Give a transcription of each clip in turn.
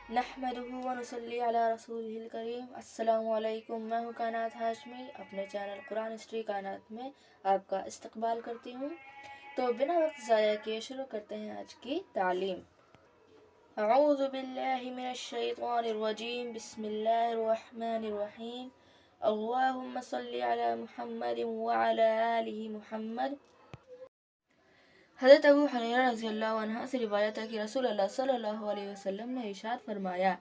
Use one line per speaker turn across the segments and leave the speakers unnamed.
نحمدہ و نصلی علی رسولہ الکریم۔ السلام علیکم، میں ہوں کائنات ہاشمی، اپنے چینل قرآن ہسٹری کائنات میں آپ کا استقبال کرتی ہوں۔ تو بنا وقت ضائع کیے شروع کرتے ہیں آج کی تعلیم۔ اعوذ باللہ من الشیطان الرجیم، بسم اللہ الرحمن الرحیم۔ اللہم صلی علی محمد وعلی آلہ محمد۔ حضرت ابو ہریرہ رضی اللہ عنہ سے روایت ہے کہ رسول اللہ صلی اللہ علیہ وسلم نے ارشاد فرمایا،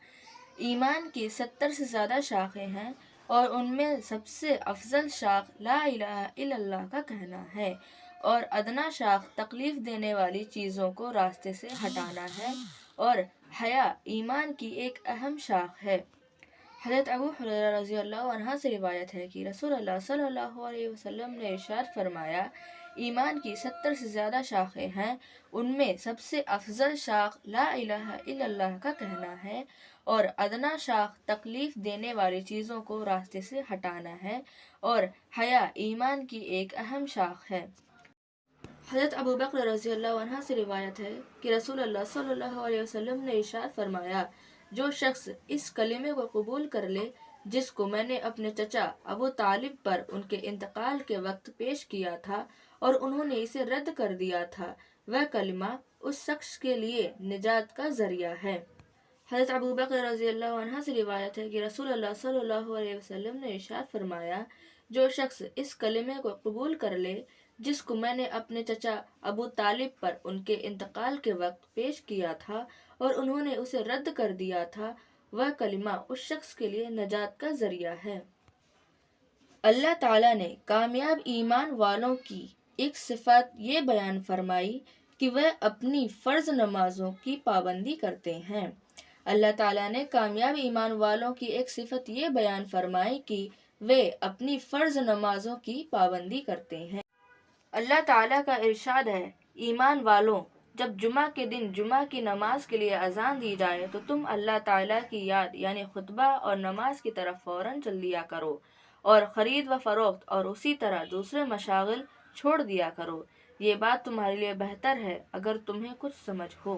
ایمان کی 70 سے زیادہ شاخیں ہیں اور ان میں سب سے افضل شاخ لا الہ الا اللہ کا کہنا ہے، اور ادنا شاخ تکلیف دینے والی چیزوں کو راستے سے ہٹانا ہے، اور حیا ایمان کی ایک اہم شاخ ہے۔ حضرت ابو ہریرہ رضی اللہ عنہ سے روایت ہے کہ رسول اللہ صلی اللہ علیہ وسلم نے ارشاد فرمایا، ایمان کی 70 سے زیادہ شاخیں ہیں، ان میں سب سے افضل شاخ لا الہ الا اللہ کا کہنا ہے، اور ادنا شاخ تکلیف دینے والی چیزوں کو راستے سے ہٹانا ہے، اور حیا ایمان کی ایک اہم شاخ ہے۔ حضرت ابو بکر رضی اللہ عنہ سے روایت ہے کہ رسول اللہ صلی اللہ علیہ وسلم نے ارشاد فرمایا، جو شخص اس کلمے کو قبول کر لے جس کو میں نے اپنے چچا ابو طالب پر ان کے انتقال کے وقت پیش کیا تھا اور انہوں نے اسے رد کر دیا تھا، وہ کلمہ اس شخص کے لیے نجات کا ذریعہ ہے۔ حضرت ابو بکر رضی اللہ عنہ سے روایت ہے کہ رسول اللہ صلی اللہ علیہ وسلم نے ارشاد فرمایا، جو شخص اس کلمے کو قبول کر لے جس کو میں نے اپنے چچا ابو طالب پر ان کے انتقال کے وقت پیش کیا تھا اور انہوں نے اسے رد کر دیا تھا، وہ کلمہ اس شخص کے لیے نجات کا ذریعہ ہے۔ اللہ تعالیٰ نے کامیاب ایمان والوں کی ایک صفت یہ بیان فرمائی کہ وہ اپنی فرض نمازوں کی پابندی کرتے ہیں۔ اللہ تعالیٰ نے کامیاب ایمان والوں کی ایک صفت یہ بیان فرمائی کہ وہ اپنی فرض نمازوں کی پابندی کرتے ہیں۔ اللہ تعالیٰ کا ارشاد ہے، ایمان والوں، جب جمعہ کے دن جمعہ کی نماز کے لیے اذان دی جائے تو تم اللہ تعالیٰ کی یاد یعنی خطبہ اور نماز کی طرف فوراً چل دیا کرو، اور خرید و فروخت اور اسی طرح دوسرے مشاغل چھوڑ دیا کرو، یہ بات تمہارے لیے بہتر ہے اگر تمہیں کچھ سمجھ ہو۔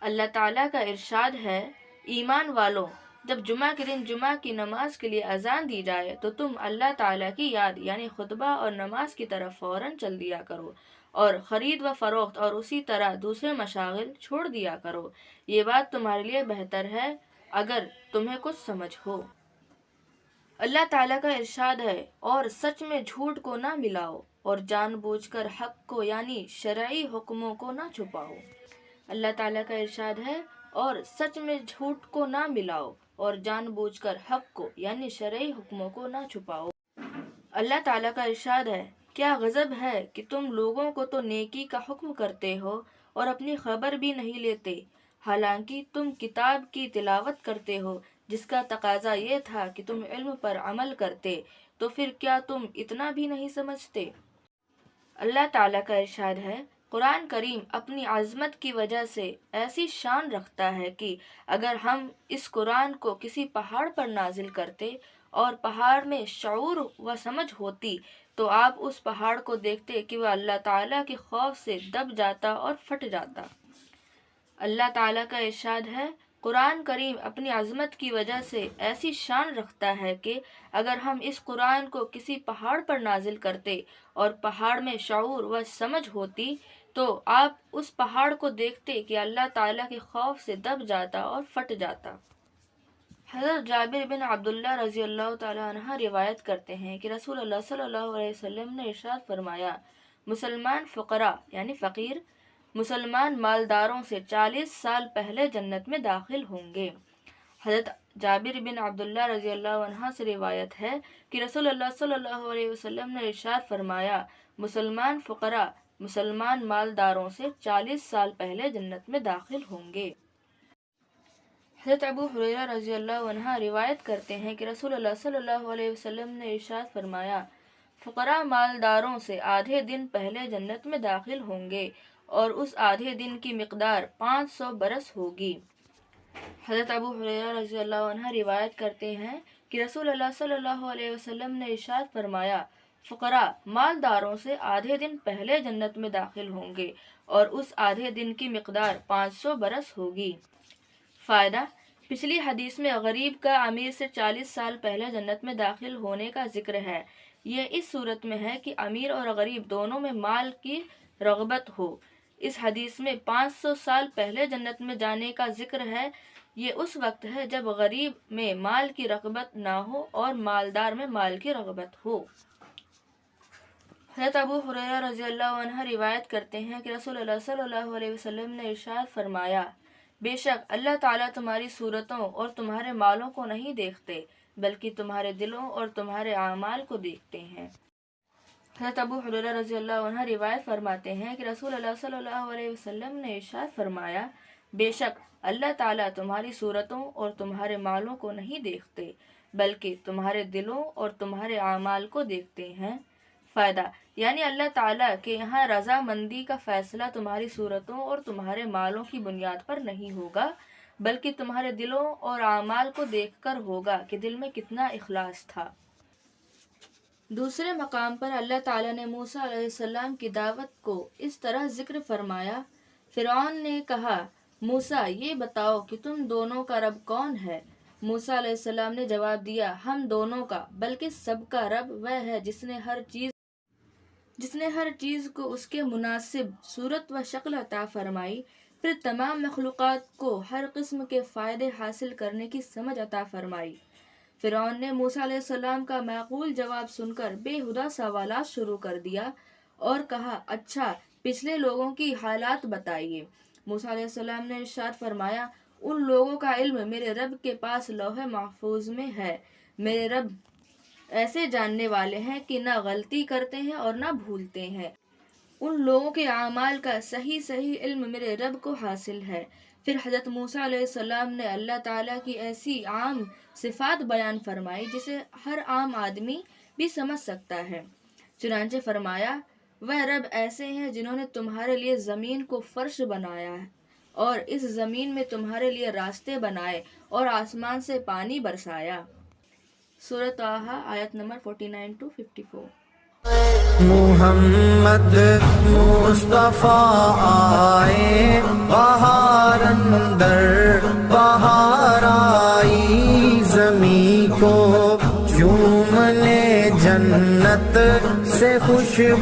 اللہ تعالیٰ کا ارشاد ہے، ایمان والوں، جب جمعہ کے دن جمعہ کی نماز کے لیے اذان دی جائے تو تم اللہ تعالیٰ کی یاد یعنی خطبہ اور نماز کی طرف فوراً چل دیا کرو، اور خرید و فروخت اور اسی طرح دوسرے مشاغل چھوڑ دیا کرو، یہ بات تمہارے لیے بہتر ہے اگر تمہیں کچھ سمجھ ہو۔ اللہ تعالیٰ کا ارشاد ہے، اور سچ میں جھوٹ کو نہ ملاؤ اور جان بوجھ کر حق کو یعنی شرعی حکموں کو نہ چھپاؤ۔ اللہ تعالیٰ کا ارشاد ہے، اور سچ میں جھوٹ کو نہ ملاؤ اور جان بوجھ کر حق کو یعنی شرعی حکموں کو نہ چھپاؤ۔ اللہ تعالیٰ کا ارشاد ہے، کیا غضب ہے کہ تم لوگوں کو تو نیکی کا حکم کرتے ہو اور اپنی خبر بھی نہیں لیتے، حالانکہ تم کتاب کی تلاوت کرتے ہو جس کا تقاضا یہ تھا کہ تم علم پر عمل کرتے، تو پھر کیا تم اتنا بھی نہیں سمجھتے؟ اللہ تعالیٰ کا ارشاد ہے، قرآن کریم اپنی عظمت کی وجہ سے ایسی شان رکھتا ہے کہ اگر ہم اس قرآن کو کسی پہاڑ پر نازل کرتے اور پہاڑ میں شعور و سمجھ ہوتی تو آپ اس پہاڑ کو دیکھتے کہ وہ اللہ تعالیٰ کے خوف سے دب جاتا اور پھٹ جاتا۔ اللہ تعالیٰ کا ارشاد ہے، قرآن کریم اپنی عظمت کی وجہ سے ایسی شان رکھتا ہے کہ اگر ہم اس قرآن کو کسی پہاڑ پر نازل کرتے اور پہاڑ میں شعور و سمجھ ہوتی تو آپ اس پہاڑ کو دیکھتے کہ اللہ تعالیٰ کے خوف سے دب جاتا اور پھٹ جاتا۔ حضرت جابر بن عبداللہ رضی اللہ تعالیٰ عنہ روایت کرتے ہیں کہ رسول اللہ صلی اللہ علیہ وسلم نے ارشاد فرمایا، مسلمان فقراء یعنی فقیر مسلمان مالداروں سے 40 سال پہلے جنت میں داخل ہوں گے۔ حضرت جابر بن عبداللہ رضی اللہ عنہ سے روایت ہے کہ رسول اللہ صلی اللہ علیہ وسلم نے ارشاد فرمایا، مسلمان فقراء مسلمان مالداروں سے 40 سال پہلے جنت میں داخل ہوں گے۔ حضرت ابو ہریرہ رضی اللہ عنہ روایت کرتے ہیں کہ رسول اللہ صلی اللہ علیہ وسلم نے ارشاد فرمایا، فقراء مالداروں سے آدھے دن پہلے جنت میں داخل ہوں گے اور اس آدھے دن کی مقدار 500 برس ہوگی۔ حضرت ابو ہریرہ رضی اللہ عنہ روایت کرتے ہیں کہ رسول اللہ صلی اللہ علیہ وسلم نے ارشاد فرمایا، فقراء مالداروں سے آدھے دن پہلے جنت میں داخل ہوں گے اور اس آدھے دن کی مقدار 500 برس ہوگی۔ فائدہ، پچھلی حدیث میں غریب کا امیر سے 40 سال پہلے جنت میں داخل ہونے کا ذکر ہے۔ یہ اس صورت میں ہے کہ امیر اور غریب دونوں میں مال کی رغبت ہو۔ اس حدیث میں 500 سال پہلے جنت میں جانے کا ذکر ہے۔ یہ اس وقت ہے جب غریب میں مال کی رغبت نہ ہو اور مالدار میں مال کی رغبت ہو۔ حضرت ابو ہریرہ رضی اللہ عنہ روایت کرتے ہیں کہ رسول اللہ صلی اللہ علیہ وسلم نے ارشاد فرمایا، بے شک اللہ تعالیٰ تمہاری صورتوں اور تمہارے مالوں کو نہیں دیکھتے بلکہ تمہارے دلوں اور تمہارے اعمال کو دیکھتے ہیں۔ حضرت ابو ہریرہ رضی اللہ عنہ روایت فرماتے ہیں کہ رسول اللہ صلی اللہ علیہ وسلم نے ارشاد فرمایا، بے شک اللہ تعالیٰ تمہاری صورتوں اور تمہارے مالوں کو نہیں دیکھتے بلکہ تمہارے دلوں اور تمہارے اعمال کو دیکھتے ہیں۔ فائدہ، یعنی اللہ تعالیٰ کے یہاں رضا مندی کا فیصلہ تمہاری صورتوں اور تمہارے مالوں کی بنیاد پر نہیں ہوگا بلکہ تمہارے دلوں اور اعمال کو دیکھ کر ہوگا کہ دل میں کتنا اخلاص تھا۔ دوسرے مقام پر اللہ تعالیٰ نے موسیٰ علیہ السلام کی دعوت کو اس طرح ذکر فرمایا، فرعون نے کہا، موسیٰ یہ بتاؤ کہ تم دونوں کا رب کون ہے؟ موسیٰ علیہ السلام نے جواب دیا، ہم دونوں کا بلکہ سب کا رب وہ ہے جس نے ہر چیز کو اس کے مناسب صورت و شکل عطا فرمائی، پھر تمام مخلوقات کو ہر قسم کے فائدے حاصل کرنے کی سمجھ عطا فرمائی۔ فرعون نے موسیٰ علیہ السلام کا معقول جواب سن کر بےہودہ سوالات شروع کر دیا اور کہا، اچھا پچھلے لوگوں کی حالات بتائیے۔ موسیٰ علیہ السلام نے ارشاد فرمایا، ان لوگوں کا علم میرے رب کے پاس لوح محفوظ میں ہے۔ میرے رب ایسے جاننے والے ہیں کہ نہ غلطی کرتے ہیں اور نہ بھولتے ہیں۔ ان لوگوں کے اعمال کا صحیح علم میرے رب کو حاصل ہے۔ پھر حضرت موسیٰ علیہ السلام نے اللہ تعالیٰ کی ایسی عام صفات بیان فرمائی جسے ہر عام آدمی بھی سمجھ سکتا ہے۔ چنانچہ فرمایا، وہ رب ایسے ہیں جنہوں نے تمہارے لیے زمین کو فرش بنایا ہے اور اس زمین میں تمہارے لیے راستے بنائے اور آسمان سے پانی برسایا۔ سورۃ طٰہٰ آیت نمبر 49-54۔
محمد مصطفیٰ آئے، بہار اندر بہار آئی، زمیں کو چومنے جنت سے خوشبو